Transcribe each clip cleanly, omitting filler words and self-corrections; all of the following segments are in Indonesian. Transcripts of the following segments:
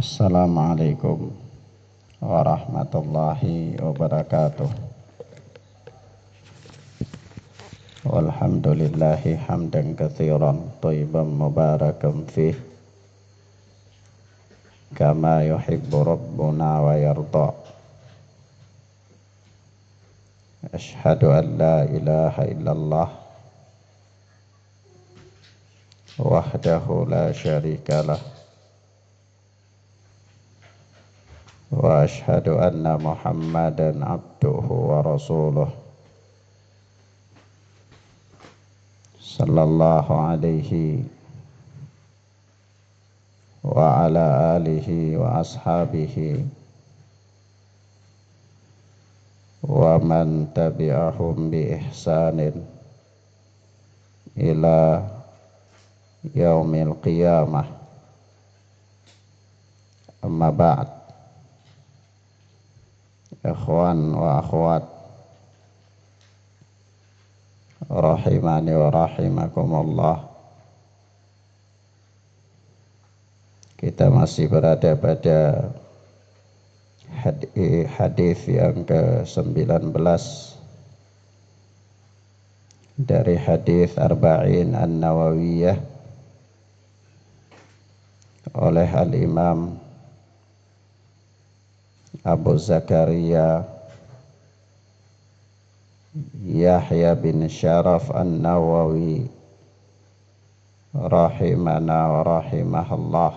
Assalamualaikum warahmatullahi wabarakatuh. Walhamdulillahi hamdan katsiran thayyiban mubarakan fih kama yuhibbu rabbuna wa yarda. Asyhadu an la ilaha illallah wahdahu la syarikalah wa asyhadu anna Muhammadan abduhu wa rasuluh sallallahu alaihi wa ala alihi wa ashabihi wa man tabi'ahum bi ihsanin ila yaumil qiyamah. Amma ba'd. Ikhwan wa akhwat rahimani wa rahimakumullah, kita masih berada pada hadis yang ke-19 dari hadis Arba'in An-Nawawiyah oleh Al-Imam Abu Zakaria Yahya bin Syaraf An-Nawawi rahimana wa rahimahullah,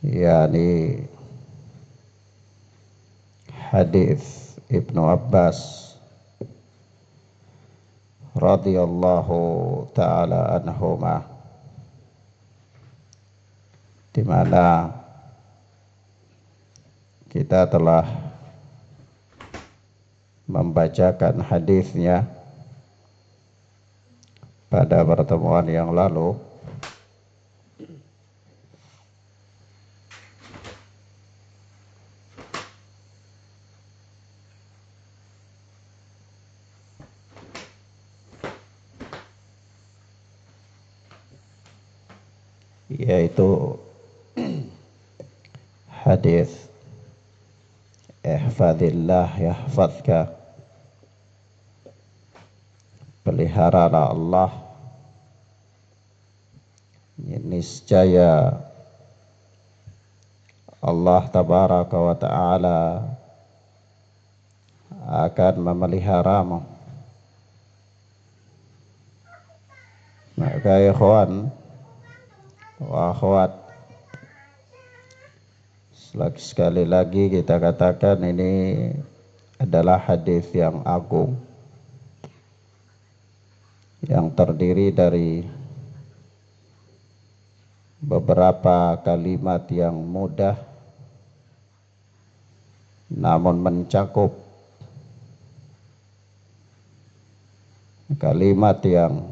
yakni hadis Ibnu Abbas radhiyallahu ta'ala anhuma, di mana kita telah membacakan hadisnya pada pertemuan yang lalu. Yaitu hadis ihfadillah yahfadka, peliharalah Allah, niscaya Allah tabaraka wa ta'ala akan memeliharamu. Maka ikhwan wa akhwat, sekali lagi kita katakan ini adalah hadis yang agung, yang terdiri dari beberapa kalimat yang mudah namun mencakup kalimat yang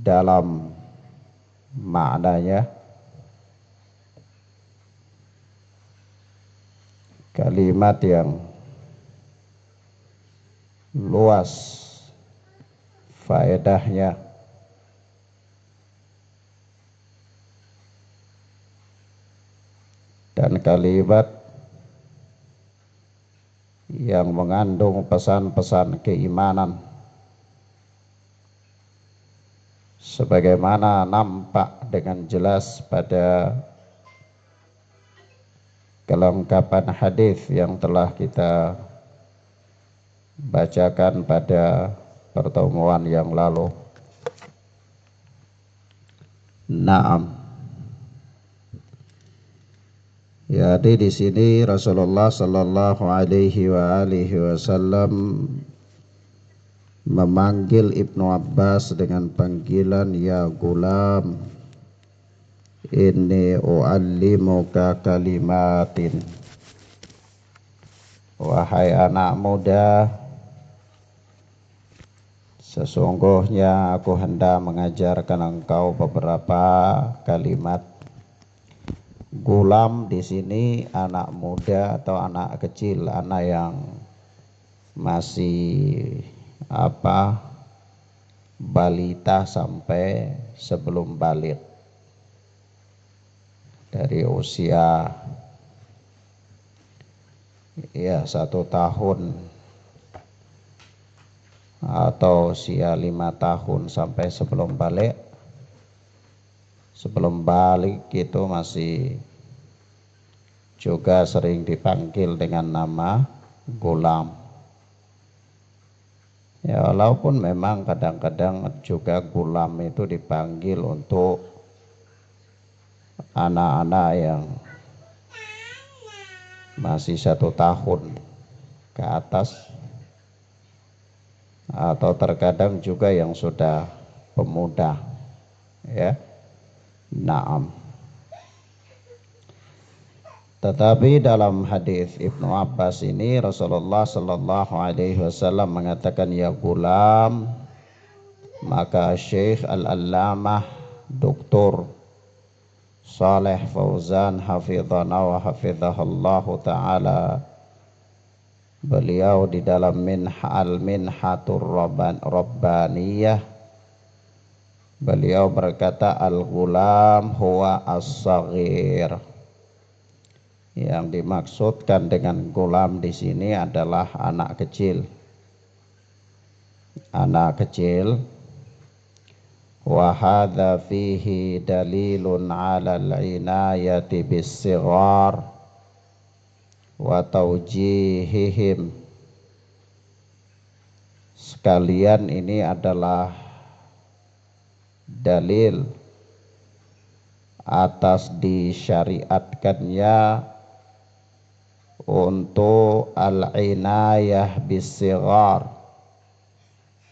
dalam maknanya, kalimat yang luas faedahnya, dan kalimat yang mengandung pesan-pesan keimanan, sebagaimana nampak dengan jelas pada kelengkapan hadis yang telah kita bacakan pada pertemuan yang lalu. Naam. Jadi di sini Rasulullah sallallahu alaihi wa alihi wasallam memanggil Ibnu Abbas dengan panggilan ya gulam, inni u'allimuka kalimatin, wahai anak muda, sesungguhnya aku hendak mengajarkan engkau beberapa kalimat. Gulam di sini anak muda atau anak kecil, anak yang masih balita sampai sebelum balik, dari usia 1 tahun atau usia 5 tahun sampai sebelum balik. Sebelum balik itu masih juga sering dipanggil dengan nama gulam. Ya, walaupun memang kadang-kadang juga gulam itu dipanggil untuk anak-anak yang masih 1 tahun ke atas, atau terkadang juga yang sudah pemuda, ya. Naam. Tetapi dalam hadis Ibnu Abbas ini Rasulullah Shallallahu Alaihi Wasallam mengatakan ya gulam, maka Syekh Al-Allamah Dr. Saleh Fauzan hafizana wa hafizahullahu taala, beliau di dalam Minhatur Rabbaniyah, beliau berkata al-gulam huwa as-saghir. Yang dimaksudkan dengan gulam di sini adalah anak kecil. Anak kecil. Wa hadza fihi dalilun 'ala al-inayati bis-sighar wa tawjihihim. Sekalian ini adalah dalil atas disyariatkannya untuk al-inayah bis-sighar,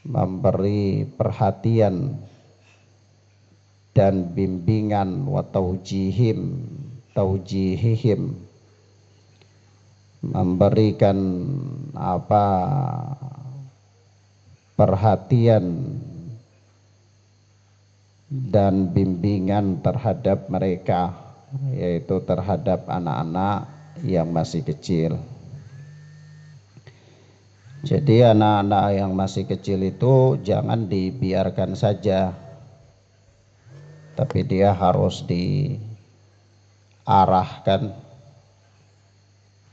memberi perhatian dan bimbingan, wa tawjihihim, memberikan perhatian dan bimbingan terhadap mereka, yaitu terhadap anak-anak yang masih kecil. Jadi anak-anak yang masih kecil itu jangan dibiarkan saja, tapi dia harus diarahkan,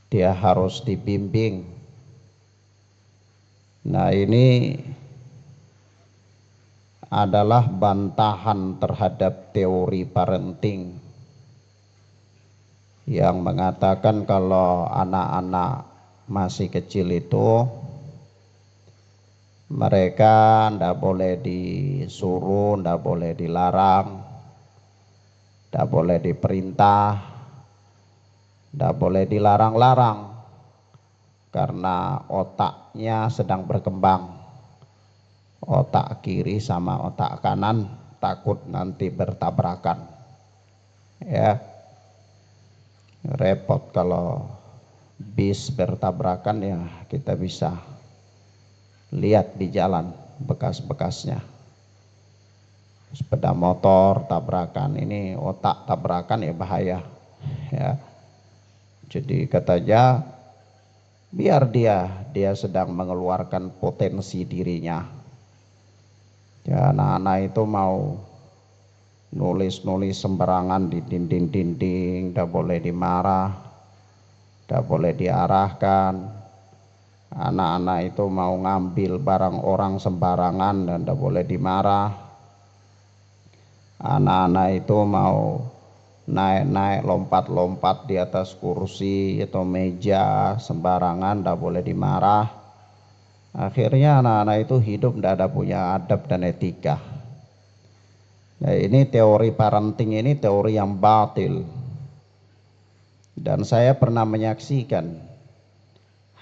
dia harus dibimbing. Nah, ini adalah bantahan terhadap teori parenting yang mengatakan kalau anak-anak masih kecil itu mereka tidak boleh disuruh, tidak boleh dilarang, tidak boleh diperintah, tidak boleh dilarang-larang, karena otaknya sedang berkembang. Otak kiri sama otak kanan takut nanti bertabrakan, ya. Repot kalau bis bertabrakan, ya kita bisa lihat di jalan bekas-bekasnya. Sepeda motor tabrakan, ini otak tabrakan, ya bahaya, ya. Jadi katanya biar dia sedang mengeluarkan potensi dirinya. Ya, anak-anak itu mau nulis-nulis sembarangan di dinding-dinding, tidak boleh dimarah, tidak boleh diarahkan. Anak-anak itu mau ngambil barang orang sembarangan dan tidak boleh dimarah. Anak-anak itu mau naik-naik, lompat-lompat di atas kursi atau meja sembarangan, tidak boleh dimarah. Akhirnya anak-anak itu hidup tidak ada punya adab dan etika. Nah, ini teori parenting, ini teori yang batil. Dan saya pernah menyaksikan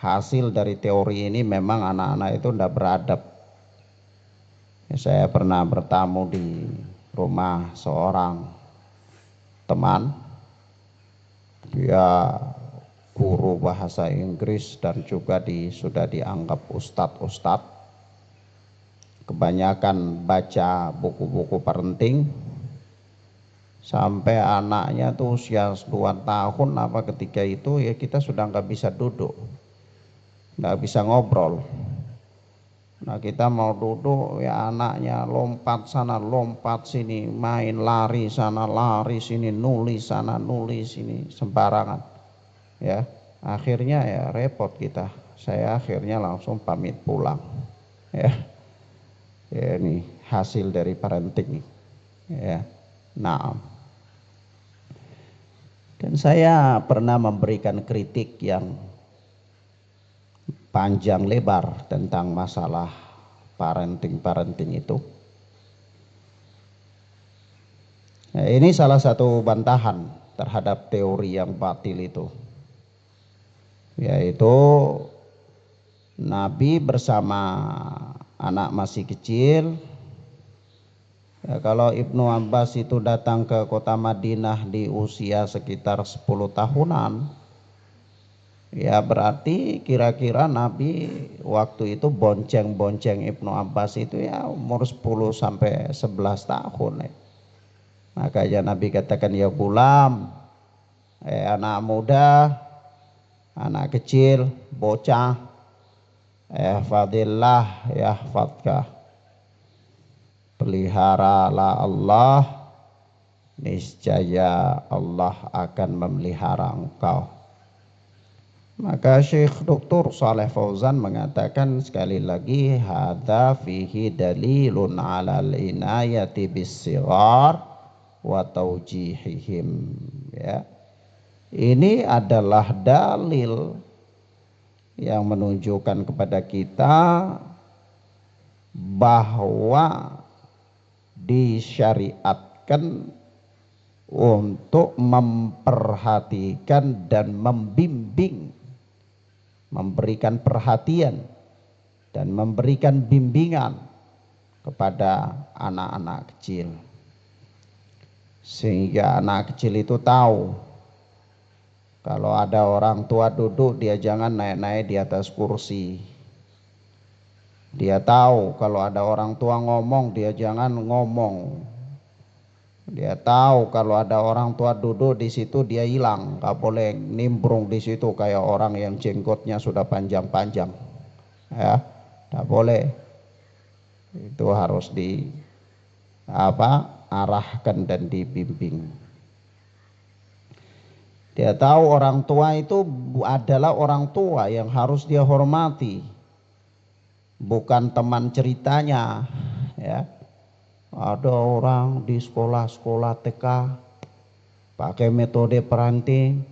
hasil dari teori ini, memang anak-anak itu tidak beradab. Saya pernah bertamu di rumah seorang teman, dia guru bahasa Inggris dan juga sudah dianggap ustadz. Kebanyakan baca buku-buku parenting, sampai anaknya tuh usia 2 tahun ketika itu ya kita sudah nggak bisa duduk, nggak bisa ngobrol. Nah kita mau duduk ya anaknya lompat sana lompat sini, main lari sana lari sini, nulis sana nulis sini, sembarangan ya. Akhirnya ya repot kita. Saya akhirnya langsung pamit pulang ya. Ya ini hasil dari parenting ya. Nah, dan saya pernah memberikan kritik yang panjang lebar tentang masalah parenting itu. Nah, ini salah satu bantahan terhadap teori yang batil itu, yaitu Nabi bersama anak masih kecil. Ya, kalau Ibnu Abbas itu datang ke kota Madinah di usia sekitar 10 tahunan, ya berarti kira-kira Nabi waktu itu bonceng-bonceng Ibnu Abbas itu ya umur 10 sampai 11 tahun ya. Makanya Nabi katakan ya gulam, anak muda, anak kecil, bocah, fadillah ya fadkah, peliharalah Allah, niscaya Allah akan memelihara engkau. Maka Syekh Dr. Saleh Fauzan mengatakan sekali lagi, hadza fihi dalilun 'alal inayati bis-sighar wa taujihihim ya. Ini adalah dalil yang menunjukkan kepada kita bahwa disyariatkan untuk memperhatikan dan membimbing, memberikan perhatian dan memberikan bimbingan kepada anak-anak kecil, sehingga anak kecil itu tahu kalau ada orang tua duduk dia jangan naik-naik di atas kursi. Dia tahu kalau ada orang tua ngomong dia jangan ngomong. Dia tahu kalau ada orang tua duduk di situ dia hilang, nggak boleh nimbrung di situ kayak orang yang jenggotnya sudah panjang-panjang, ya, nggak boleh. Itu harus arahkan dan dibimbing. Dia tahu orang tua itu adalah orang tua yang harus dia hormati, bukan teman ceritanya, ya. Ada orang di sekolah-sekolah TK pakai metode parenting,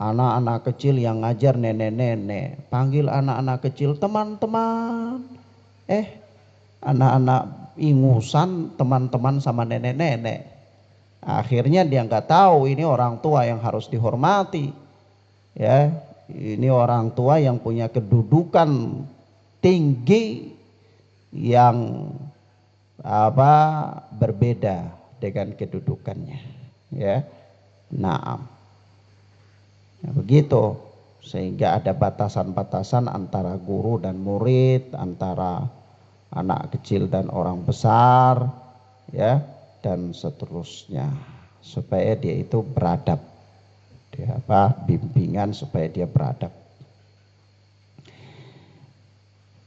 anak-anak kecil yang ngajar nenek-nenek, panggil anak-anak kecil teman-teman, anak-anak ingusan teman-teman sama nenek-nenek. Akhirnya dia nggak tahu ini orang tua yang harus dihormati, ya. Ini orang tua yang punya kedudukan tinggi yang berbeda dengan kedudukannya, ya. Nah, begitu, sehingga ada batasan-batasan antara guru dan murid, antara anak kecil dan orang besar, ya, dan seterusnya, supaya dia itu beradab, bimbingan supaya dia beradab.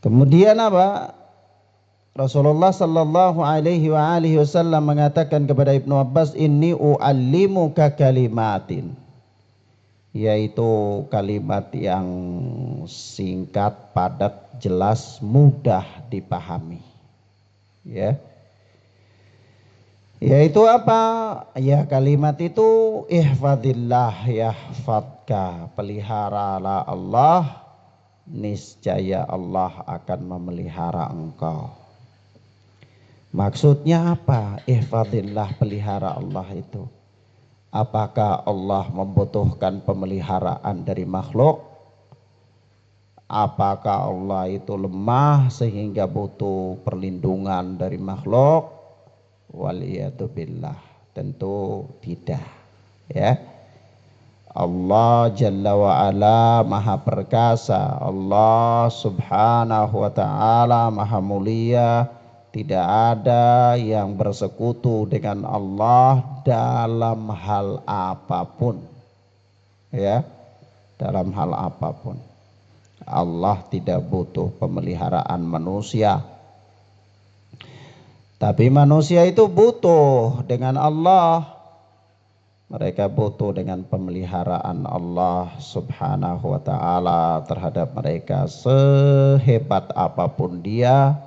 Kemudian Rasulullah sallallahu alaihi wasallam mengatakan kepada Ibnu Abbas, inni u'allimuka kalimatin, yaitu kalimat yang singkat, padat, jelas, mudah dipahami, ya. Yaitu apa? Ya kalimat itu ihfadillah yahfadka, peliharalah Allah, niscaya Allah akan memelihara engkau. Maksudnya apa? Ihfadillah, pelihara Allah itu. Apakah Allah membutuhkan pemeliharaan dari makhluk? Apakah Allah itu lemah sehingga butuh perlindungan dari makhluk? Waliyatubillah, tentu tidak, ya. Allah Jalla wa'ala maha perkasa, Allah subhanahu wa ta'ala maha mulia. Tidak ada yang bersekutu dengan Allah dalam hal apapun, ya, dalam hal apapun. Allah tidak butuh pemeliharaan manusia. Tapi manusia itu butuh dengan Allah. Mereka butuh dengan pemeliharaan Allah subhanahu wa ta'ala terhadap mereka. Sehebat apapun dia,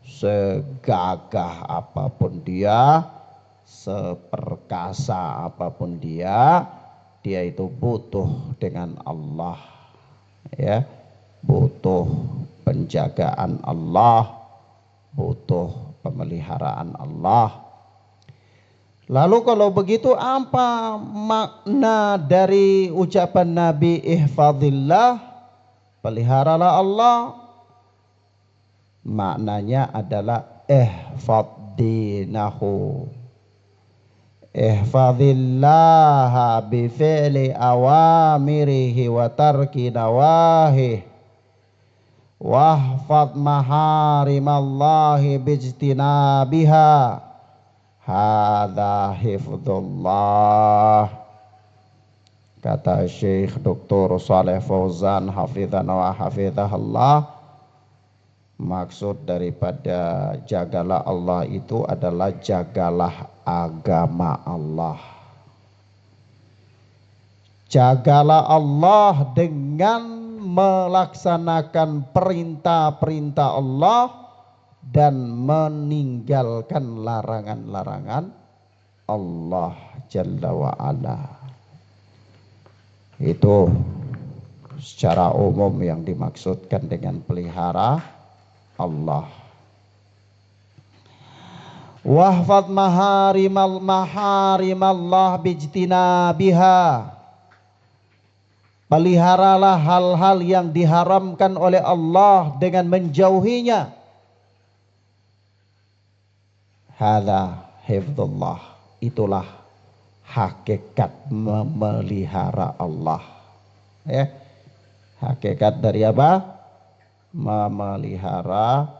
segagah apapun dia, seperkasa apapun dia itu butuh dengan Allah. Ya, butuh penjagaan Allah, butuh pemeliharaan Allah. Lalu kalau begitu apa makna dari ucapan Nabi ihfazillah, peliharalah Allah? Maknanya adalah ihfadinahu. Ihfazillaha bifi'li awamirihi wa tarki nawahih. Wahfad maharimallahi bijtinabiha. Hadza hifdzullah. Kata Syekh Dr. Shalih Fauzan hafizana wa hafizahullah, maksud daripada jagalah Allah itu adalah jagalah agama Allah. Jagalah Allah dengan melaksanakan perintah-perintah Allah dan meninggalkan larangan-larangan Allah Jalla wa'ala. Itu secara umum yang dimaksudkan dengan pelihara Allah. Wahfad maharimallah bijtinabiha. Peliharalah hal-hal yang diharamkan oleh Allah dengan menjauhinya. Hadza hifdzullah. Itulah hakikat memelihara Allah. Ya. Hakikat dari apa? Memelihara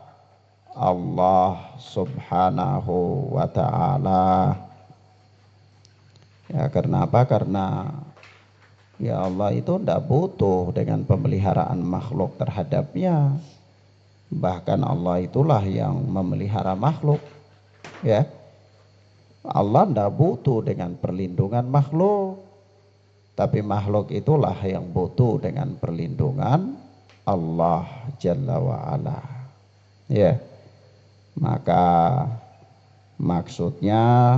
Allah subhanahu wa ta'ala. Ya, karena apa? Karena ya Allah itu tidak butuh dengan pemeliharaan makhluk terhadapnya. Bahkan Allah itulah yang memelihara makhluk. Ya, Allah tidak butuh dengan perlindungan makhluk, tapi makhluk itulah yang butuh dengan perlindungan Allah Jalla wa'ala. Ya, maka maksudnya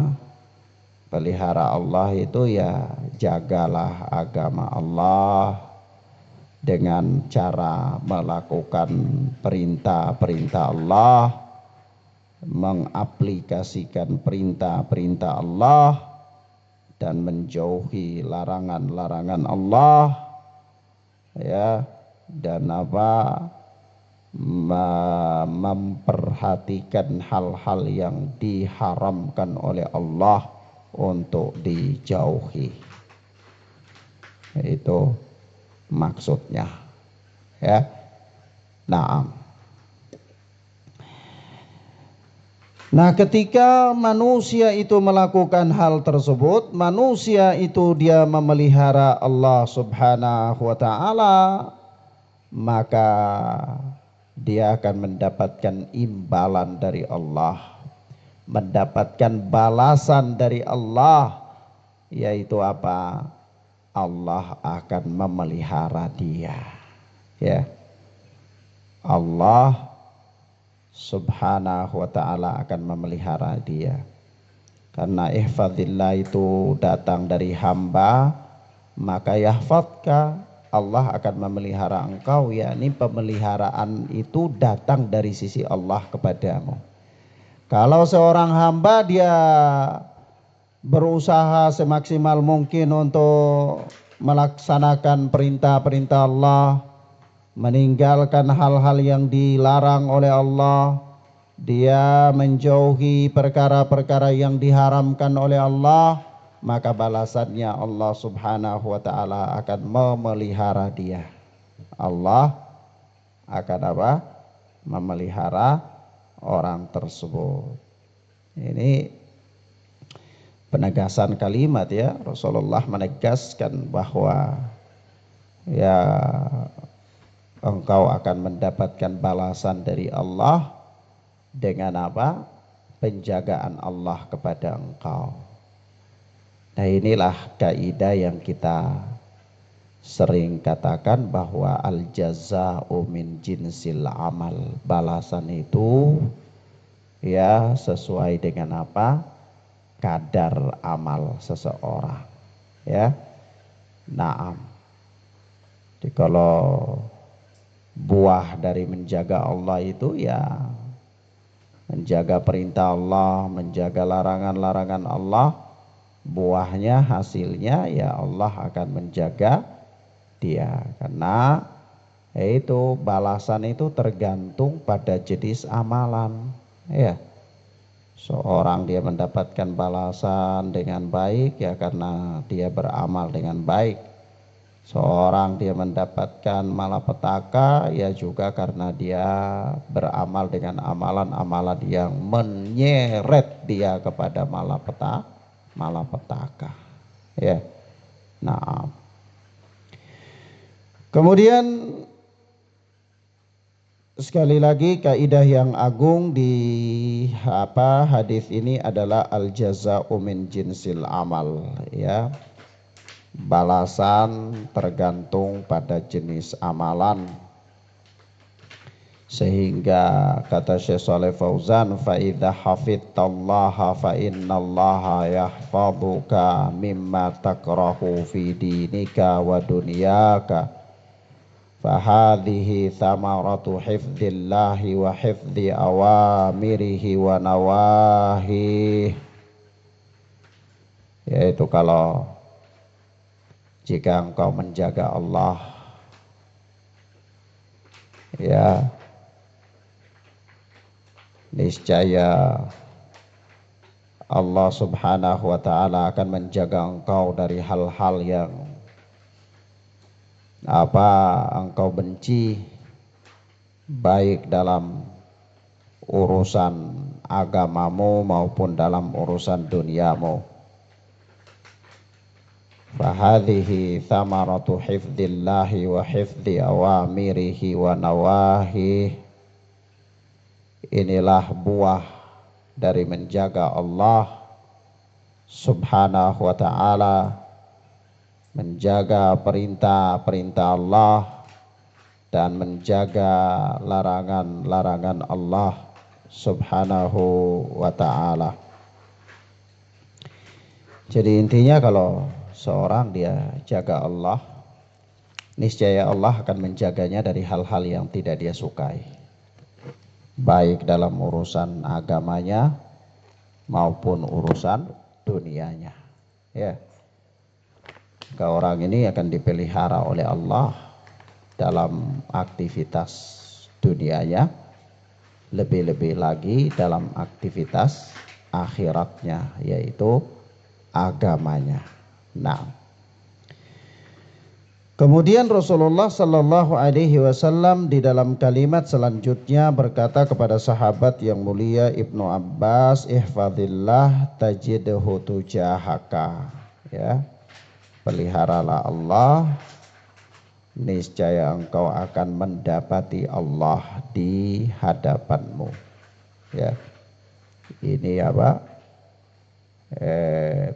pelihara Allah itu ya jagalah agama Allah dengan cara melakukan perintah-perintah Allah, mengaplikasikan perintah-perintah Allah dan menjauhi larangan-larangan Allah, ya, dan apa, memperhatikan hal-hal yang diharamkan oleh Allah untuk dijauhi. Itu maksudnya, ya. Nah, ketika manusia itu melakukan hal tersebut, manusia itu dia memelihara Allah subhanahu wa ta'ala, maka dia akan mendapatkan imbalan dari Allah, mendapatkan balasan dari Allah, yaitu apa? Allah akan memelihara dia. Ya. Allah subhanahu wa ta'ala akan memelihara dia. Karena ihfadzillah itu datang dari hamba, maka yahfadka, Allah akan memelihara engkau. Yakni pemeliharaan itu datang dari sisi Allah kepadamu. Kalau seorang hamba dia berusaha semaksimal mungkin untuk melaksanakan perintah-perintah Allah, meninggalkan hal-hal yang dilarang oleh Allah, dia menjauhi perkara-perkara yang diharamkan oleh Allah, maka balasannya Allah subhanahu wa ta'ala akan memelihara dia. Allah akan apa? Memelihara orang tersebut. Ini penegasan kalimat, ya. Rasulullah menegaskan bahwa ya engkau akan mendapatkan balasan dari Allah dengan apa? Penjagaan Allah kepada engkau. Nah, inilah kaidah yang kita sering katakan bahwa al jazaa'u min jinsil amal. Balasan itu ya sesuai dengan apa? Kadar amal seseorang. Ya. Naam. Jadi kalau buah dari menjaga Allah itu ya menjaga perintah Allah, menjaga larangan-larangan Allah, buahnya hasilnya ya Allah akan menjaga dia. Karena itu balasan itu tergantung pada jenis amalan. Ya, seorang dia mendapatkan balasan dengan baik ya karena dia beramal dengan baik. Seorang dia mendapatkan malapetaka ya juga karena dia beramal dengan amalan-amalan yang menyeret dia kepada malapetaka. Ya. Nah, kemudian sekali lagi kaidah yang agung di hadis ini adalah al jazaa'u min jinsil amal, ya. Balasan tergantung pada jenis amalan, sehingga kata Syekh Shalih Fauzan, fa idza hafidtallaha fa innallaha yahfazuka mimma takrahu fi dinika wa dunyaka, fa hadhihi thamaratu hifdzillahi wa hifdzi awamirihi wa nawahi. Yaitu kalau jika engkau menjaga Allah, ya niscaya Allah subhanahu wa ta'ala akan menjaga engkau dari hal-hal yang engkau benci, baik dalam urusan agamamu maupun dalam urusan duniamu. Fahadhihi thamaratu hifdzillahi wa hifdzi awamirihi wa nawahi. Inilah buah dari menjaga Allah subhanahu wa ta'ala, menjaga perintah-perintah Allah dan menjaga larangan-larangan Allah subhanahu wa ta'ala. Jadi intinya kalau seorang dia jaga Allah, niscaya Allah akan menjaganya dari hal-hal yang tidak dia sukai, baik dalam urusan agamanya maupun urusan dunianya. Ya, orang ini akan dipelihara oleh Allah dalam aktivitas dunianya, lebih-lebih lagi dalam aktivitas akhiratnya, yaitu agamanya. Nah, kemudian Rasulullah Sallallahu Alaihi Wasallam di dalam kalimat selanjutnya berkata kepada sahabat yang mulia Ibnu Abbas, ihfadillah tajidhu tujahaka. Ya, peliharalah Allah, niscaya engkau akan mendapati Allah di hadapanmu. Ya, ini apa?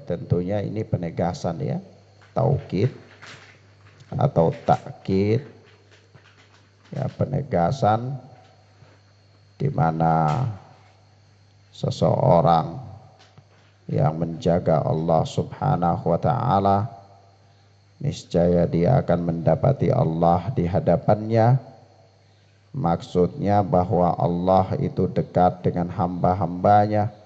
Tentunya ini penegasan, ya, taukid atau takkid, ya, penegasan di mana seseorang yang menjaga Allah subhanahu wa ta'ala, niscaya dia akan mendapati Allah di hadapannya. Maksudnya bahwa Allah itu dekat dengan hamba-hambanya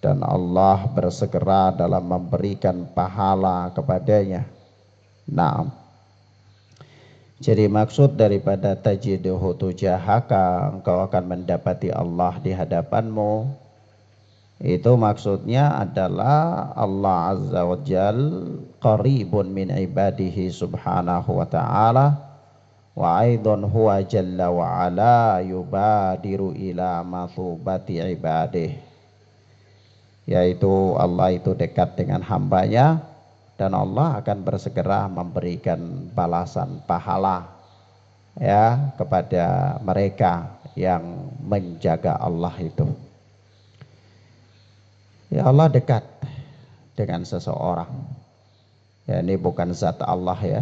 dan Allah bersegera dalam memberikan pahala kepadanya. Nah, jadi maksud daripada tajiduhu tujahaka, engkau akan mendapati Allah di hadapanmu, itu maksudnya adalah Allah azza wa jal qaribun min ibadihi subhanahu wa ta'ala, wa aidon huwa jalla wa ala yubadiru ila mathubati ibadih. Yaitu Allah itu dekat dengan hambanya dan Allah akan bersegera memberikan balasan pahala ya kepada mereka yang menjaga Allah itu. Ya Allah dekat dengan seseorang. Ya ini bukan zat Allah ya,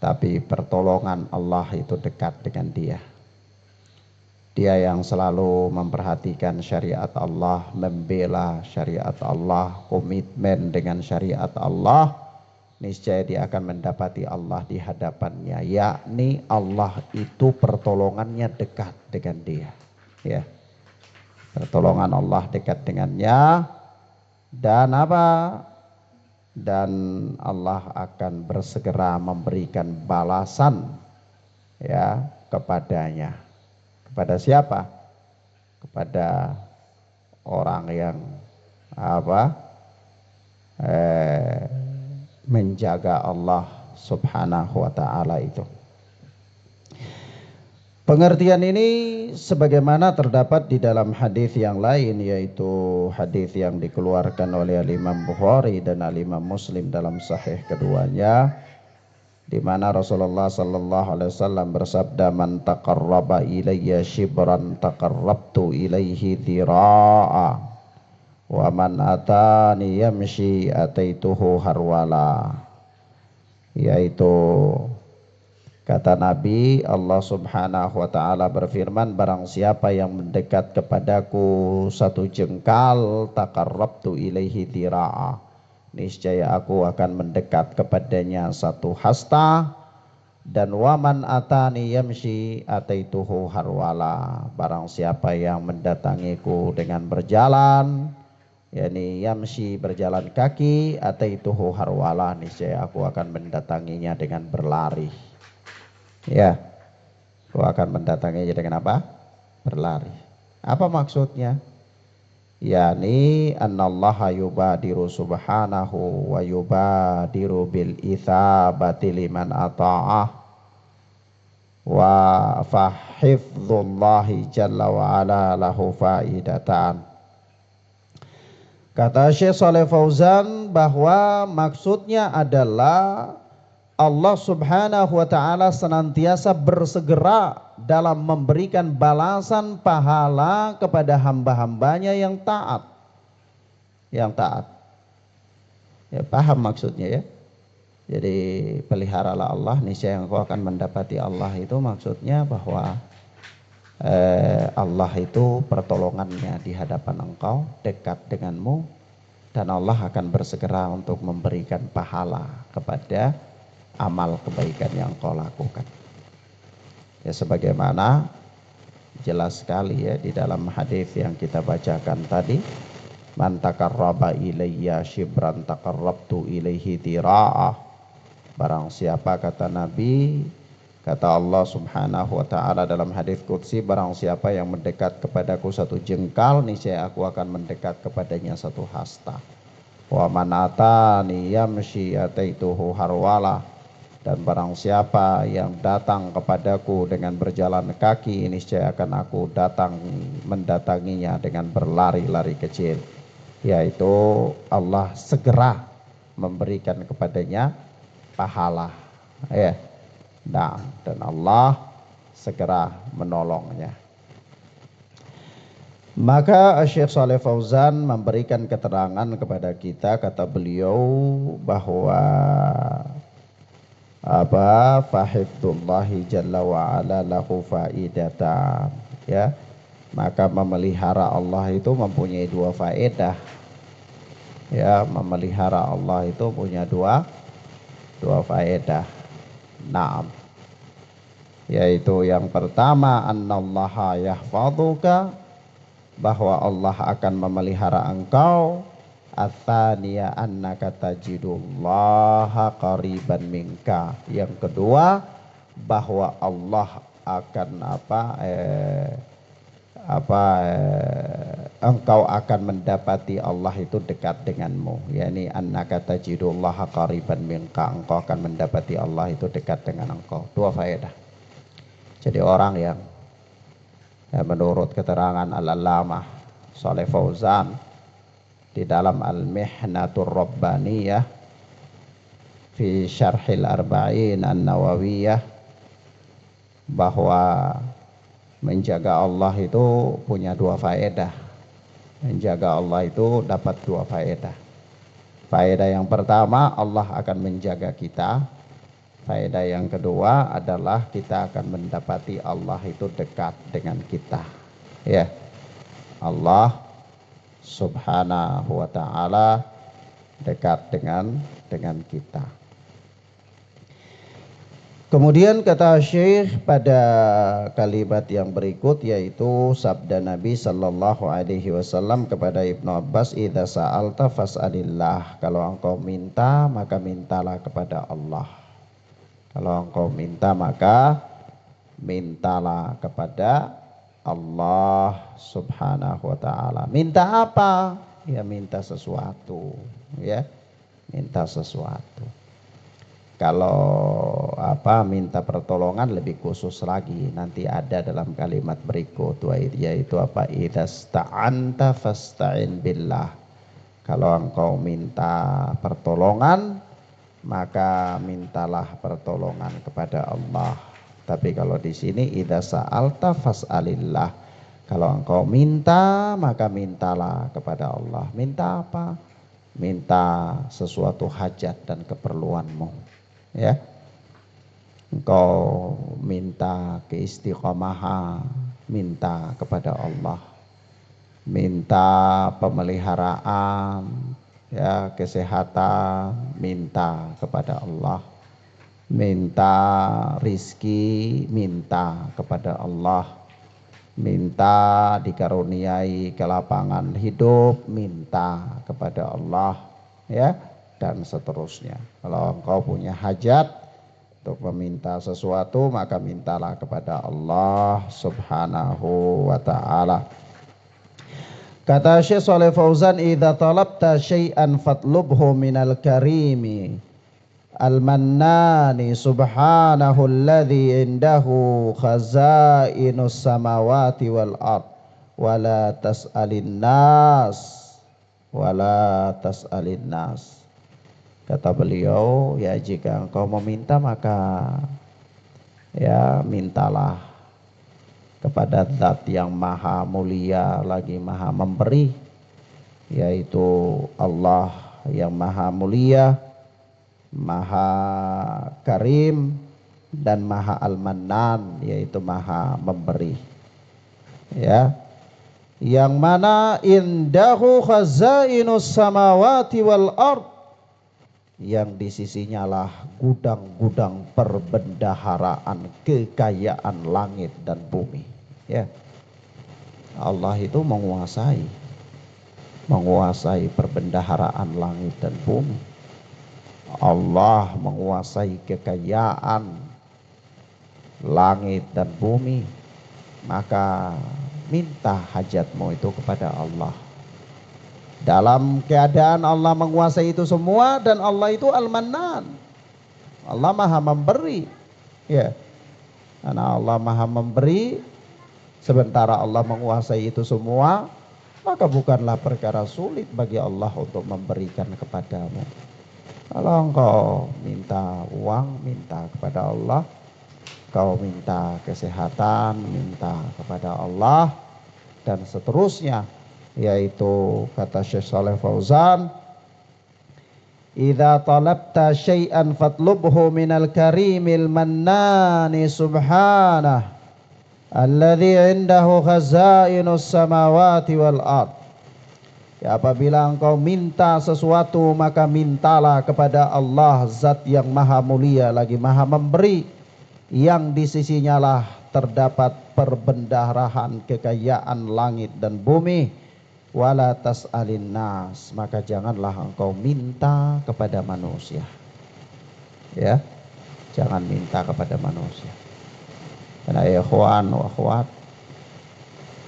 tapi pertolongan Allah itu dekat dengan dia. Dia yang selalu memperhatikan syariat Allah, membela syariat Allah, komitmen dengan syariat Allah, niscaya dia akan mendapati Allah di hadapannya, yakni Allah itu pertolongannya dekat dengan dia. Ya, pertolongan Allah dekat dengannya, dan apa? Dan Allah akan bersegera memberikan balasan ya kepadanya. Kepada siapa? Kepada orang yang apa? Menjaga Allah Subhanahu wa taala itu. Pengertian ini sebagaimana terdapat di dalam hadis yang lain, yaitu hadis yang dikeluarkan oleh Imam Bukhari dan Imam Muslim dalam sahih keduanya, di mana Rasulullah sallallahu alaihi wasallam bersabda, "Man taqarraba ilayya shibran taqarrabtu ilaihi dhira'a, wa man atani yamshi ataituhu harwala." Yaitu kata Nabi, Allah Subhanahu wa taala berfirman, barang siapa yang mendekat kepadaku satu jengkal, taqarrabtu ilaihi dhira'a, niscaya aku akan mendekat kepadanya satu hasta. Dan waman atani yamshi ataituhu harwala, barang siapa yang mendatangiku dengan berjalan, yakni yamshi berjalan kaki, ataituhu harwala, niscaya aku akan mendatanginya dengan berlari. Ya, aku akan mendatanginya dengan apa? Berlari. Apa maksudnya? Yani annallaha yubadiru subhanahu wa yubadiru bil itsabati liman ata'ah wa fahifdzullahi jalla wa ala lahu faidatan. Kata Syekh Shalih Fauzan bahwa maksudnya adalah Allah Subhanahu wa taala senantiasa bersegera dalam memberikan balasan pahala kepada hamba-hambanya yang taat. Yang taat. Ya, paham maksudnya ya. Jadi peliharalah Allah, niscaya engkau akan mendapati Allah, itu maksudnya bahwa Allah itu pertolongannya di hadapan engkau, dekat denganmu, dan Allah akan bersegera untuk memberikan pahala kepada amal kebaikan yang kau lakukan. Ya sebagaimana jelas sekali ya di dalam hadis yang kita bacakan tadi, man taqarraba ilayya shibran taqarrabtu ilaihi dhira'ah. Barang siapa, kata Nabi, kata Allah Subhanahu wa taala dalam hadis qudsi, barang siapa yang mendekat kepadaku satu jengkal, niscaya aku akan mendekat kepadanya satu hasta. Wa man atani yamshi ataituhu harwala, dan barang siapa yang datang kepadaku dengan berjalan kaki, niscaya akan aku mendatanginya dengan berlari-lari kecil. Yaitu Allah segera memberikan kepadanya pahala. Ya. Nah, dan Allah segera menolongnya. Maka Syekh Shalih Fauzan memberikan keterangan kepada kita, kata beliau, bahwa fahifdullahi jalla wa ala lahu faidatan, ya, maka memelihara Allah itu mempunyai dua faedah, ya, memelihara Allah itu punya dua faedah. Naam, yaitu yang pertama, annallaha yahfaduka, bahwa Allah akan memelihara engkau. Atsaniya annaka tajidullaha qariban minka. Yang kedua, bahwa Allah akan engkau akan mendapati Allah itu dekat denganmu. Yani annaka tajidullaha qariban minka, engkau akan mendapati Allah itu dekat dengan engkau. Dua faedah. Jadi orang yang menurut keterangan Al-Allamah Shalih Fauzan di dalam Al-Mihnatur Rabbaniyah fi Syarhil Arba'in An-Nawawiyah, bahwa menjaga Allah itu punya dua faedah. Menjaga Allah itu dapat dua faedah. Faedah yang pertama, Allah akan menjaga kita. Faedah yang kedua adalah kita akan mendapati Allah itu dekat dengan kita. Ya. Allah Subhanahu wa taala dekat dengan kita. Kemudian kata Syekh pada kalimat yang berikut, yaitu sabda Nabi sallallahu alaihi wasallam kepada Ibnu Abbas, "Idza sa'alta fas'alillah." Kalau engkau minta, maka mintalah kepada Allah. Kalau engkau minta, maka mintalah kepada Allah Subhanahu wa taala. Minta apa? Ya minta sesuatu, ya. Minta sesuatu. Kalau minta pertolongan lebih khusus lagi, nanti ada dalam kalimat berikut, yaitu apa? Idasta'anta fasta'in billah. Kalau engkau minta pertolongan, maka mintalah pertolongan kepada Allah. Tapi kalau di sini idza sa'alta fas'alillah. Kalau engkau minta, maka mintalah kepada Allah. Minta apa? Minta sesuatu hajat dan keperluanmu. Ya, engkau minta keistiqomahan, minta kepada Allah. Minta pemeliharaan, ya, kesehatan, minta kepada Allah. Minta rizki, minta kepada Allah. Minta dikaruniai kelapangan hidup, minta kepada Allah, ya, dan seterusnya. Kalau engkau punya hajat untuk meminta sesuatu, maka mintalah kepada Allah Subhanahu wa ta'ala. Kata Syekh Shalih Fauzan, "Idza talabta syai'an fatlubhu minal karimi al-mannani subhanahu alladhi indahu khazainus samawati wal ard wala tas'alin nas." Kata beliau, ya jika engkau meminta, maka ya mintalah kepada Zat yang maha mulia lagi maha memberi, yaitu Allah yang maha mulia, maha karim, dan maha al-mannan, yaitu maha memberi. Ya, yang mana indahu khazainus samawati wal ard, yang di sisinya lah gudang-gudang perbendaharaan kekayaan langit dan bumi. Ya, Allah itu menguasai perbendaharaan langit dan bumi. Allah menguasai kekayaan langit dan bumi. Maka minta hajatmu itu kepada Allah. Dalam keadaan Allah menguasai itu semua, dan Allah itu Al-Mannan. Allah maha memberi. Ya. Karena Allah maha memberi, sementara Allah menguasai itu semua, maka bukanlah perkara sulit bagi Allah untuk memberikan kepadamu. Kalau engkau minta uang, minta kepada Allah. Kau minta kesehatan, minta kepada Allah, dan seterusnya. Yaitu kata Syekh Shalih Fauzan, "Idza talabta syai'an fatlubhu minal karimil mannani subhanahu alladzi indahu khazainus samawati wal ard." Ya, apabila engkau minta sesuatu, maka mintalah kepada Allah, Zat yang maha mulia lagi maha memberi, yang di sisinya lah terdapat perbendaharahan kekayaan langit dan bumi. Wala tas'alin nas, maka janganlah engkau minta kepada manusia. Ya, jangan minta kepada manusia. Karena ikhwan wa akhwat,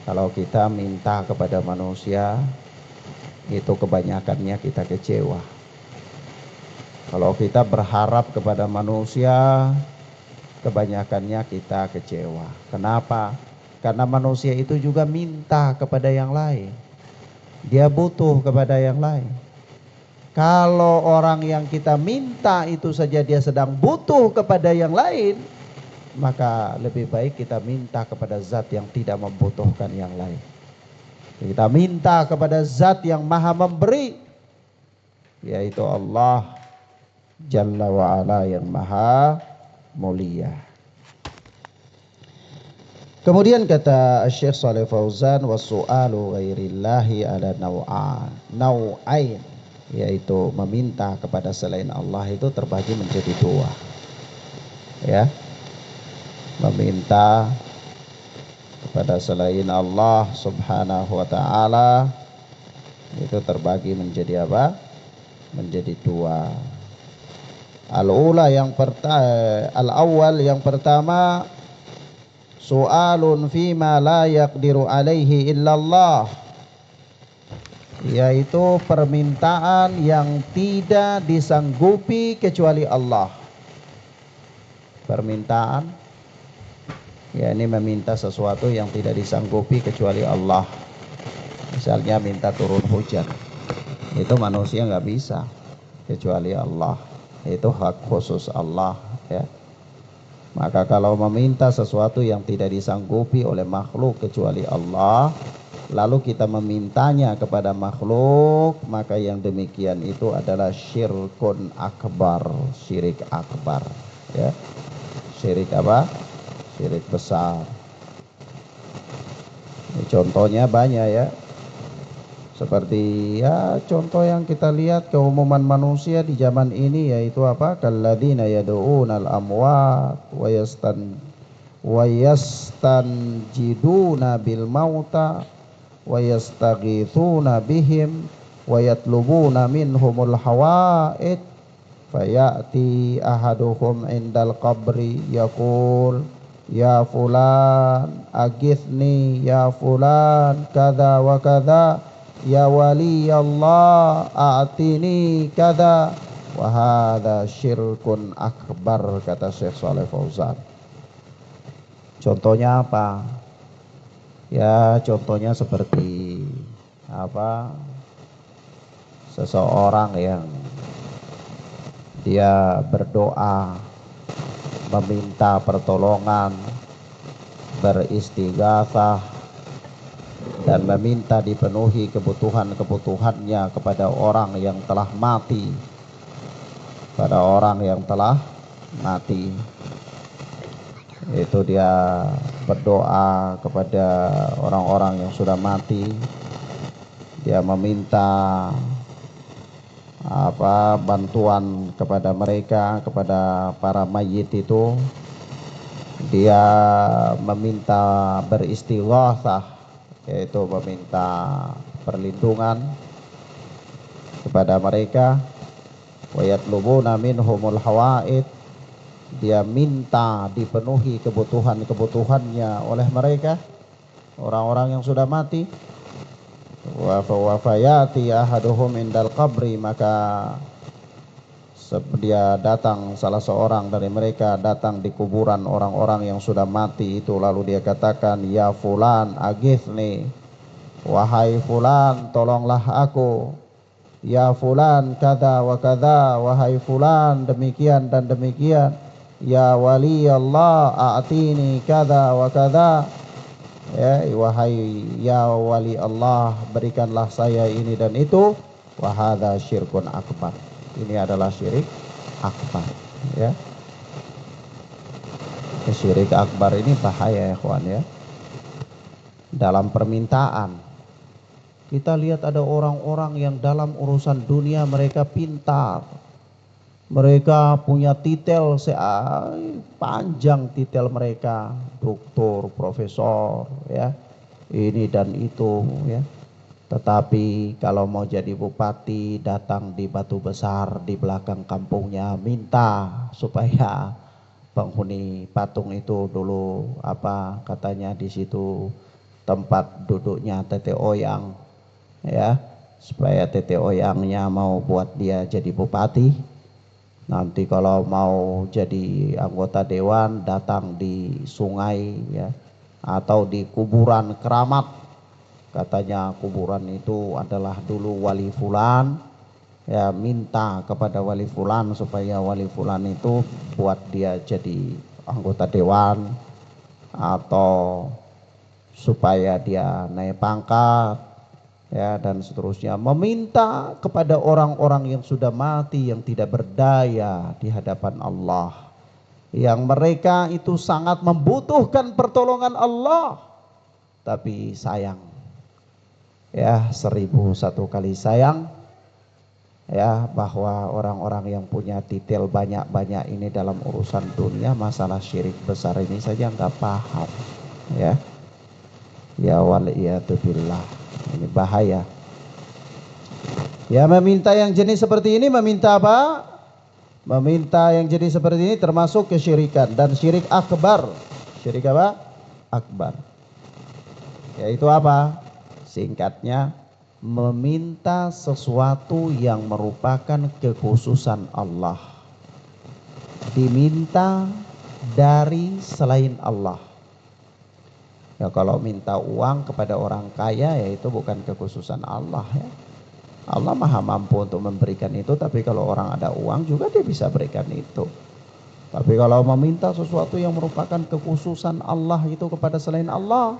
kalau kita minta kepada manusia, itu kebanyakannya kita kecewa. Kalau kita berharap kepada manusia, kebanyakannya kita kecewa. Kenapa? Karena manusia itu juga minta kepada yang lain. Dia butuh kepada yang lain. Kalau orang yang kita minta itu saja dia sedang butuh kepada yang lain, maka lebih baik kita minta kepada zat yang tidak membutuhkan yang lain. Kita minta kepada zat yang maha memberi, yaitu Allah Jalla wa'ala yang maha mulia. Kemudian kata Syekh Shalih Fauzan, wasu'alu ghairillahi ala nau'ain, yaitu meminta kepada selain Allah itu terbagi menjadi dua. Ya, meminta kepada selain Allah Subhanahu wa ta'ala itu terbagi menjadi apa? Menjadi dua. Al-ula al-awwal yang pertama, su'alun fima la yaqdiru alaihi illallah, yaitu permintaan yang tidak disanggupi kecuali Allah. Permintaan, ya ini meminta sesuatu yang tidak disanggupi kecuali Allah. Misalnya minta turun hujan, itu manusia nggak bisa kecuali Allah. Itu hak khusus Allah, ya. Maka kalau meminta sesuatu yang tidak disanggupi oleh makhluk kecuali Allah, lalu kita memintanya kepada makhluk, maka yang demikian itu adalah syirkun akbar, syirik akbar, ya. Syirik apa? Syirik besar. Ini contohnya banyak, ya. Seperti ya contoh yang kita lihat keumuman manusia di zaman ini, yaitu apa? Kalladzina yad'unal amwat wa yastanjiduna bil mauta wa yastaghithuna bihim wa yatlubuna minhumul hawaid fayati ahaduhum indal qabri yaqul ya fulan agithni ya fulan kada wa kada ya wali Allah a'tini kada wa hadza syirkun akbar, kata Syekh Shalih Fauzan. Contohnya apa? Ya contohnya seperti apa? Seseorang yang dia berdoa, meminta pertolongan, beristighatsah, dan meminta dipenuhi kebutuhan-kebutuhannya kepada orang yang telah mati. Pada orang yang telah mati. Itu dia berdoa kepada orang-orang yang sudah mati. Dia meminta bantuan kepada mereka, kepada para mayit itu. Dia meminta beristighatsah, yaitu meminta perlindungan kepada mereka. Wa yatlubuna minhumul hawaid, dia minta dipenuhi kebutuhan-kebutuhannya oleh mereka, orang-orang yang sudah mati. Wa fayati ahaduhum indal qabri, maka dia datang, salah seorang dari mereka datang di kuburan orang-orang yang sudah mati itu, lalu dia katakan ya fulan agithni, wahai fulan tolonglah aku, ya fulan kada wa kada, wahai fulan demikian dan demikian, ya wali Allah a'tini kada wa kada, ya wahai ya wali Allah berikanlah saya ini dan itu. Wa hadza syirkun akbar, ini adalah syirik akbar, ya. Syirik akbar ini bahaya, ya kawan, ya. Dalam permintaan kita lihat ada orang-orang yang dalam urusan dunia mereka pintar, mereka punya titel panjang, titel mereka doktor, profesor, ya, ini dan itu, ya. Tetapi kalau mau jadi bupati, datang di Batu Besar di belakang kampungnya, minta supaya penghuni patung itu dulu katanya di situ tempat duduknya Tete Oyang, ya, supaya Tete Oyangnya mau buat dia jadi bupati. Nanti kalau mau jadi anggota dewan datang di sungai, ya, atau di kuburan keramat. Katanya kuburan itu adalah dulu wali fulan, ya, minta kepada wali fulan supaya wali fulan itu buat dia jadi anggota dewan atau supaya dia naik pangkat, ya, dan seterusnya. Meminta kepada orang-orang yang sudah mati, yang tidak berdaya di hadapan Allah, yang mereka itu sangat membutuhkan pertolongan Allah, tapi sayang, ya, 1001 kali sayang, ya, bahwa orang-orang yang punya titel banyak-banyak ini dalam urusan dunia, masalah syirik besar ini saja nggak paham, ya. Ya waliyatubillah, ini bahaya. Ya, meminta yang jenis seperti ini, meminta apa? Meminta yang jenis seperti ini termasuk kesyirikan dan syirik akbar. Syirik apa? Akbar. Yaitu apa? Singkatnya, meminta sesuatu yang merupakan kekhususan Allah, diminta dari selain Allah. Ya, kalau minta uang kepada orang kaya, ya itu bukan kekhususan Allah, ya. Allah maha mampu untuk memberikan itu, tapi kalau orang ada uang juga dia bisa berikan itu. Tapi kalau meminta sesuatu yang merupakan kekhususan Allah itu kepada selain Allah,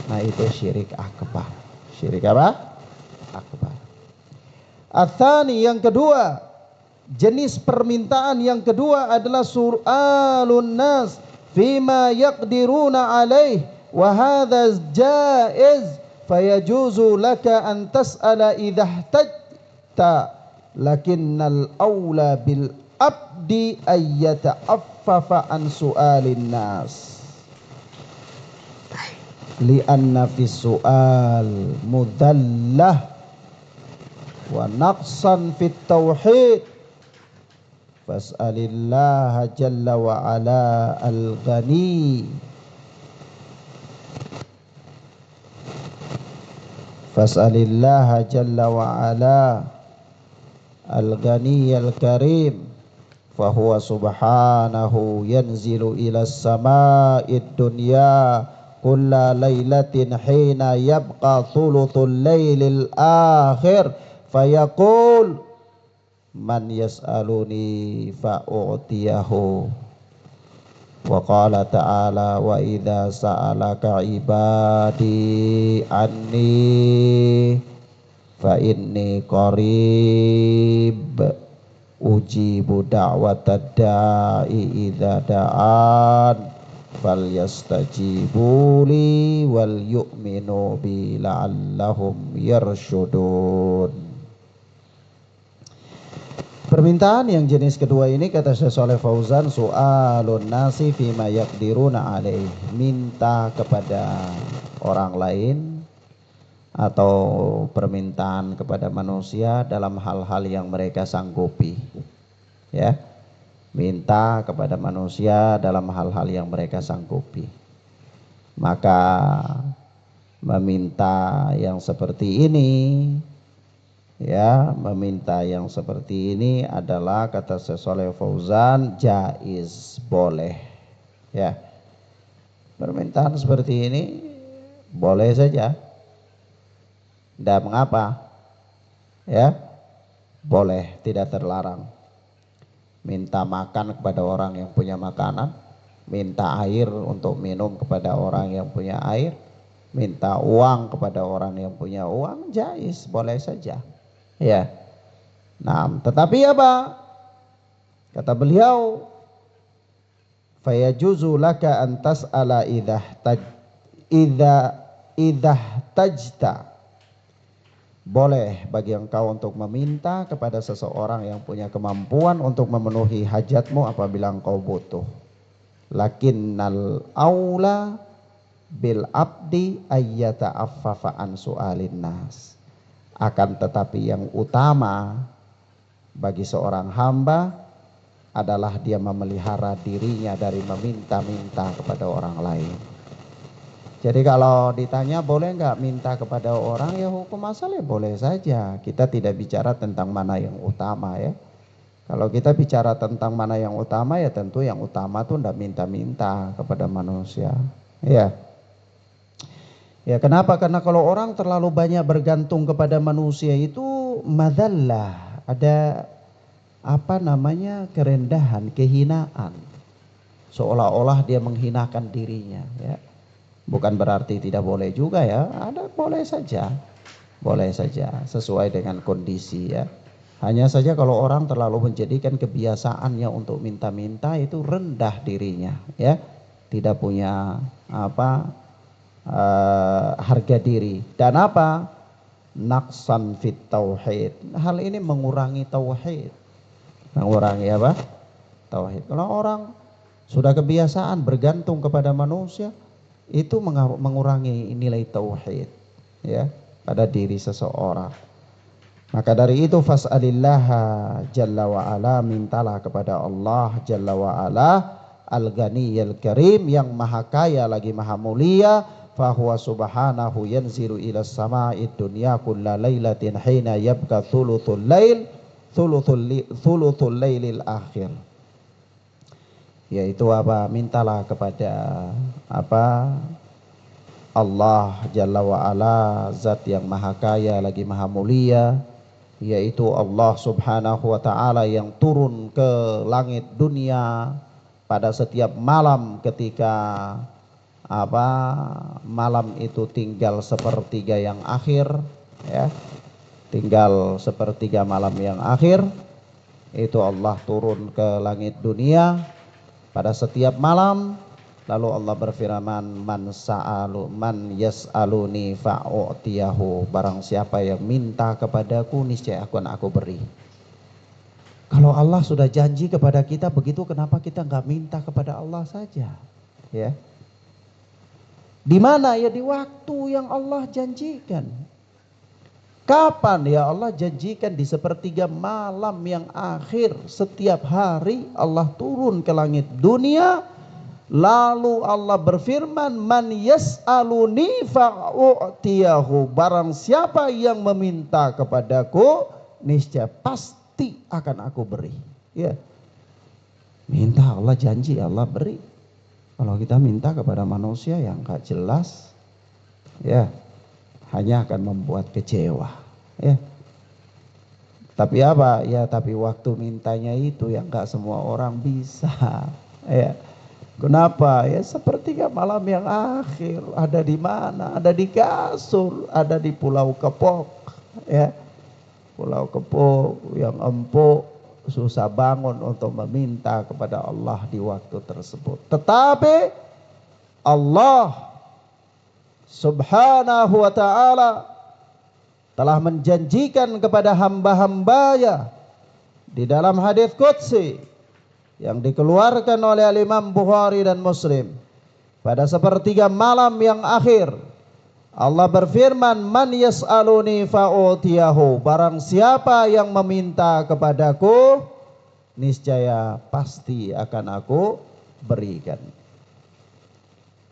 nah itu syirik akbar. Syirik apa? Akbar. Atsani, yang kedua, jenis permintaan yang kedua adalah su'alun nas fima yaqdiruna alaih wa hadza jaiz fayajuzu laka an tas'ala idza ihtajta lakinnal aula bil abdi ayyata'affafa an su'alin nas li'anna fi su'al mudallah wa naqsan fit tauhid fas'alillaha jalla wa ala al-ghani fas'alillaha jalla wa ala al-ghani al-karim fahuwa subhanahu yanzilu ila sama'id dunya kulla laylatin hina yabqa thuluthul laylil akhir fayaqul man yas'aluni fa'u'tiyahu. Wa qala ta'ala wa idza sa'alaka ibadi anni fa inni qarib ujibu da'watad da'i idza da'an falyastajibu li wal yu'minu bi la'allahum yarshudun. Permintaan yang jenis kedua ini, kata Syekh Shalih Fauzan, su'alun nasi fima yaqdiruna alaih, minta kepada orang lain atau permintaan kepada manusia dalam hal-hal yang mereka sanggupi, ya, minta kepada manusia dalam hal-hal yang mereka sanggupi. Maka meminta yang seperti ini, ya, meminta yang seperti ini adalah, kata Syekh Shalih Fauzan, jaiz, boleh, ya. Permintaan seperti ini boleh saja, tidak mengapa, ya, boleh, tidak terlarang. Minta makan kepada orang yang punya makanan, minta air untuk minum kepada orang yang punya air, minta uang kepada orang yang punya uang, jaiz, boleh saja, ya. Nah, tetapi apa? Kata beliau, fayajuzu laka an tas'ala idza tajta. Boleh bagi engkau untuk meminta kepada seseorang yang punya kemampuan untuk memenuhi hajatmu apabila engkau butuh. Lakinnal aula bil abdi ayyata'affafa an su'alin nas. Akan tetapi yang utama bagi seorang hamba adalah dia memelihara dirinya dari meminta-minta kepada orang lain. Jadi kalau ditanya boleh nggak minta kepada orang, ya hukum asalnya boleh saja. Kita tidak bicara tentang mana yang utama, ya. Kalau kita bicara tentang mana yang utama, ya tentu yang utama tuh ndak minta-minta kepada manusia, ya. Ya, kenapa? Karena kalau orang terlalu banyak bergantung kepada manusia itu madallah, ada apa namanya, kerendahan, kehinaan. seolah-olah dia menghinakan dirinya, ya. Bukan berarti tidak boleh juga ya, ada boleh saja. Boleh saja sesuai dengan kondisi ya. Hanya saja kalau orang terlalu menjadikan kebiasaannya untuk minta-minta itu rendah dirinya ya. Tidak punya harga diri dan naqsan fit tauhid. Hal ini mengurangi tauhid. Mengurangi apa? Tauhid. Kalau orang sudah kebiasaan bergantung kepada manusia, itu mengurangi nilai tauhid ya pada diri seseorang. Maka dari itu fas'alillaha jalla wa ala, mintalah kepada Allah jalla wa ala al-ghaniyyal karim, yang maha kaya lagi maha mulia. Fahuwa subhanahu yanzilu ila sama'id dunya kulla lailatin hina yabqa thuluthul lailil akhir. Yaitu mintalah kepada Allah jalla wa ala, zat yang maha kaya lagi maha mulia, yaitu Allah subhanahu wa ta'ala yang turun ke langit dunia pada setiap malam ketika malam itu tinggal sepertiga yang akhir ya, tinggal sepertiga malam yang akhir, itu Allah turun ke langit dunia pada setiap malam. Lalu Allah berfirman, man yas'aluni fa'u'tiyahu, barang siapa yang minta kepadaku niscaya aku beri. Kalau Allah sudah janji kepada kita begitu, kenapa kita nggak minta kepada Allah saja ya? Di mana ya? Di waktu yang Allah janjikan. Kapan ya Allah janjikan? Di sepertiga malam yang akhir setiap hari Allah turun ke langit dunia. Lalu Allah berfirman, man yas'aluni fa'u'tiyahu, barang siapa yang meminta kepadaku niscaya pasti akan aku beri ya. Minta Allah janji Allah beri. Kalau kita minta kepada manusia yang gak jelas ya, hanya akan membuat kecewa ya. Tapi tapi waktu mintanya itu yang gak semua orang bisa ya. Kenapa ya? Sepertiga malam yang akhir, ada di mana? Ada di kasur, ada di Pulau Kepok ya. Pulau Kepok yang empuk, susah bangun untuk meminta kepada Allah di waktu tersebut. Tetapi Allah subhanahu wa ta'ala telah menjanjikan kepada hamba-hambanya di dalam hadis qudsi yang dikeluarkan oleh Imam Bukhari dan Muslim, pada sepertiga malam yang akhir Allah berfirman, man yas'aluni fa'utiyahu, barang siapa yang meminta kepadaku niscaya pasti akan aku berikan.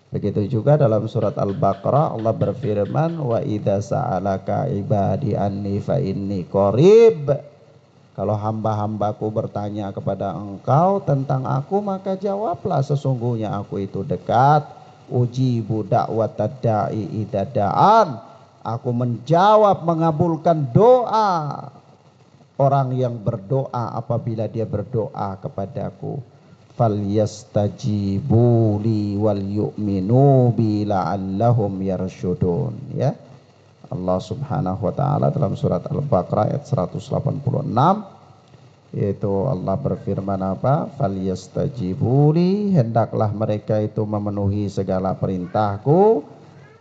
Begitu juga dalam surat Al-Baqarah Allah berfirman, wa idza sa'alaka ibadi anni fa inni qarib, kalau hamba-hambaku bertanya kepada engkau tentang aku, maka jawablah sesungguhnya aku itu dekat. Ujibu da'watad da'i idza da'an, aku menjawab mengabulkan doa orang yang berdoa apabila dia berdoa kepadaku. Falyastajibu li wal yu'minu bi la'allahum yarsyudun ya. Allah subhanahu wa ta'ala dalam surat Al-Baqarah ayat 186, yaitu Allah berfirman falyastajibuli, hendaklah mereka itu memenuhi segala perintahku,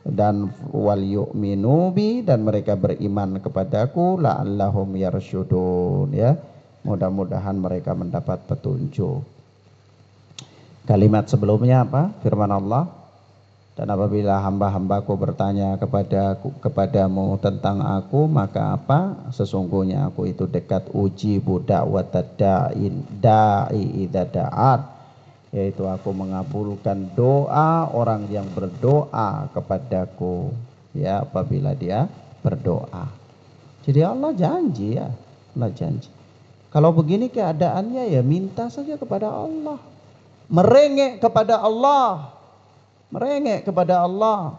dan wal yu'minu bi, dan mereka beriman kepadaku, la'allahum yarsyudun ya, mudah-mudahan mereka mendapat petunjuk. Kalimat sebelumnya firman Allah, dan apabila hamba-hambaku bertanya kepadamu tentang aku, maka sesungguhnya aku itu dekat. Ujibu da'watad da'i idza da'an, yaitu aku mengabulkan doa orang yang berdoa kepadaku ya apabila dia berdoa. Jadi Allah janji ya, Allah janji. Kalau begini keadaannya ya minta saja kepada Allah, merengek kepada Allah, merengek kepada Allah,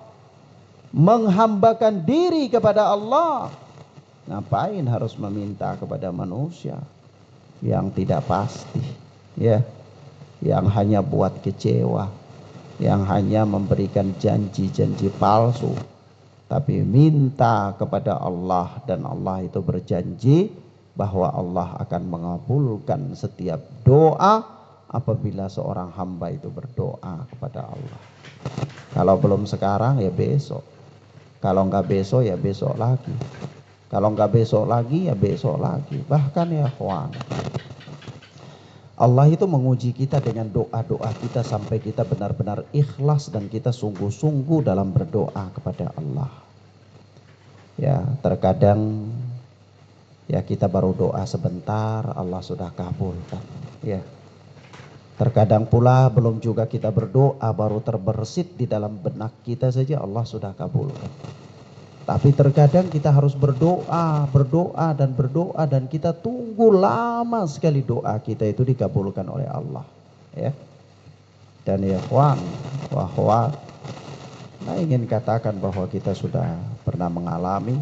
menghambakan diri kepada Allah. Ngapain harus meminta kepada manusia yang tidak pasti ya, yang hanya buat kecewa, yang hanya memberikan janji-janji palsu, tapi minta kepada Allah, dan Allah itu berjanji bahwa Allah akan mengabulkan setiap doa apabila seorang hamba itu berdoa kepada Allah. Kalau belum sekarang ya besok, kalau enggak besok ya besok lagi, kalau enggak besok lagi ya besok lagi. Bahkan ya kawan, Allah itu menguji kita dengan doa-doa kita sampai kita benar-benar ikhlas dan kita sungguh-sungguh dalam berdoa kepada Allah. Ya, terkadang ya kita baru doa sebentar Allah sudah kabulkan. Ya. Terkadang pula belum juga kita berdoa, baru terbersit di dalam benak kita saja Allah sudah kabulkan. Tapi terkadang kita harus berdoa dan kita tunggu lama sekali doa kita itu dikabulkan oleh Allah. Ya. Dan ya kawan, bahwa saya ingin katakan bahwa kita sudah pernah mengalami,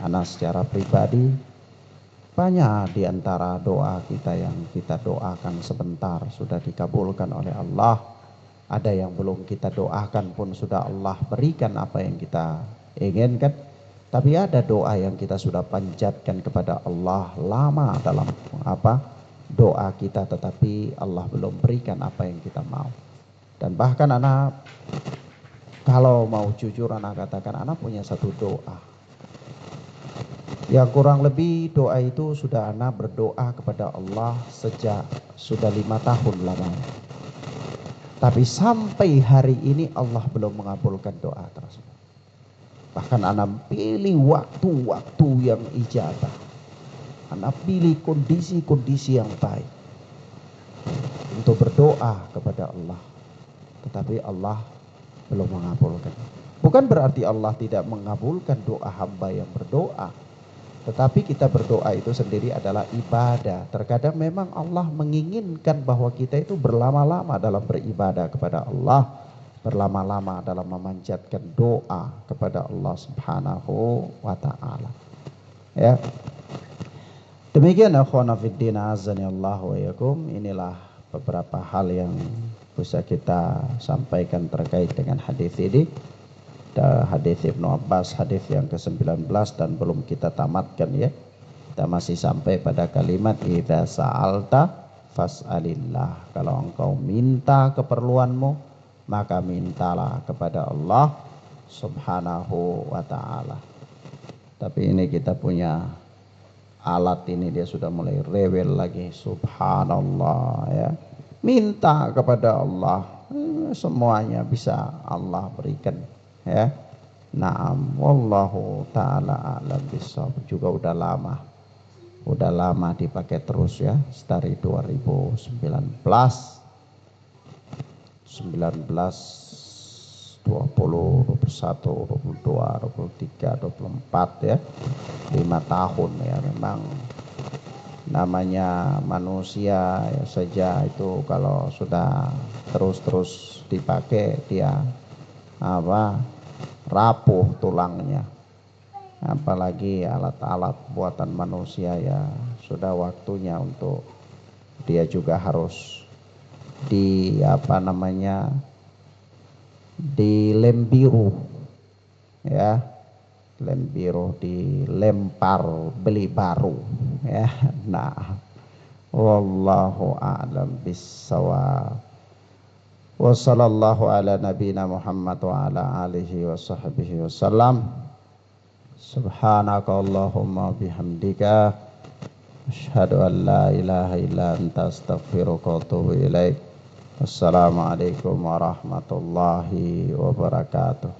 anak secara pribadi, banyak di antara doa kita yang kita doakan sebentar sudah dikabulkan oleh Allah. Ada yang belum kita doakan pun sudah Allah berikan apa yang kita inginkan. Tapi ada doa yang kita sudah panjatkan kepada Allah lama dalam doa kita, tetapi Allah belum berikan apa yang kita mau. Dan bahkan anak, kalau mau jujur anak katakan, anak punya satu doa yang kurang lebih doa itu sudah anak berdoa kepada Allah sejak sudah 5 tahun lamanya. Tapi sampai hari ini Allah belum mengabulkan doa tersebut. Bahkan anak pilih waktu-waktu yang ijabah, anak pilih kondisi-kondisi yang baik untuk berdoa kepada Allah, tetapi Allah belum mengabulkan. Bukan berarti Allah tidak mengabulkan doa hamba yang berdoa, tetapi kita berdoa itu sendiri adalah ibadah. Terkadang memang Allah menginginkan bahwa kita itu berlama-lama dalam beribadah kepada Allah, berlama-lama dalam memanjatkan doa kepada Allah Subhanahu wa taala. Ya. Demikian akhwana fiddin azani Allah wa yakum, inilah beberapa hal yang bisa kita sampaikan terkait dengan hadis ini. Hadis Ibnu Abbas, hadis yang ke-19 dan belum kita tamatkan ya. Kita masih sampai pada kalimat idza sa'alta fas'alillah. Kalau engkau minta keperluanmu, maka mintalah kepada Allah Subhanahu wa taala. Tapi ini kita punya alat ini dia sudah mulai rewel lagi, subhanallah ya. Minta kepada Allah, semuanya bisa Allah berikan. Ya, naam, wallahu taala alam bisawab. Juga udah lama dipakai terus ya, dari 2019, 19, 20, 21, 22, 23, 24 ya, 5 tahun ya. Memang namanya manusia ya saja itu kalau sudah terus dipakai dia rapuh tulangnya, apalagi alat-alat buatan manusia ya sudah waktunya untuk dia juga harus dilem biru ya, lem biru, dilempar beli baru ya. Nah, wallahu a'lam bissawab. Wa sallallahu ala nabina Muhammad wa ala alihi wa sahbihi wasallam. Subhanaka Allahumma bihamdika asyhadu an la ilaha illa anta astaghfiruka wa atubu ilaik. Wassalamualaikum warahmatullahi wabarakatuh.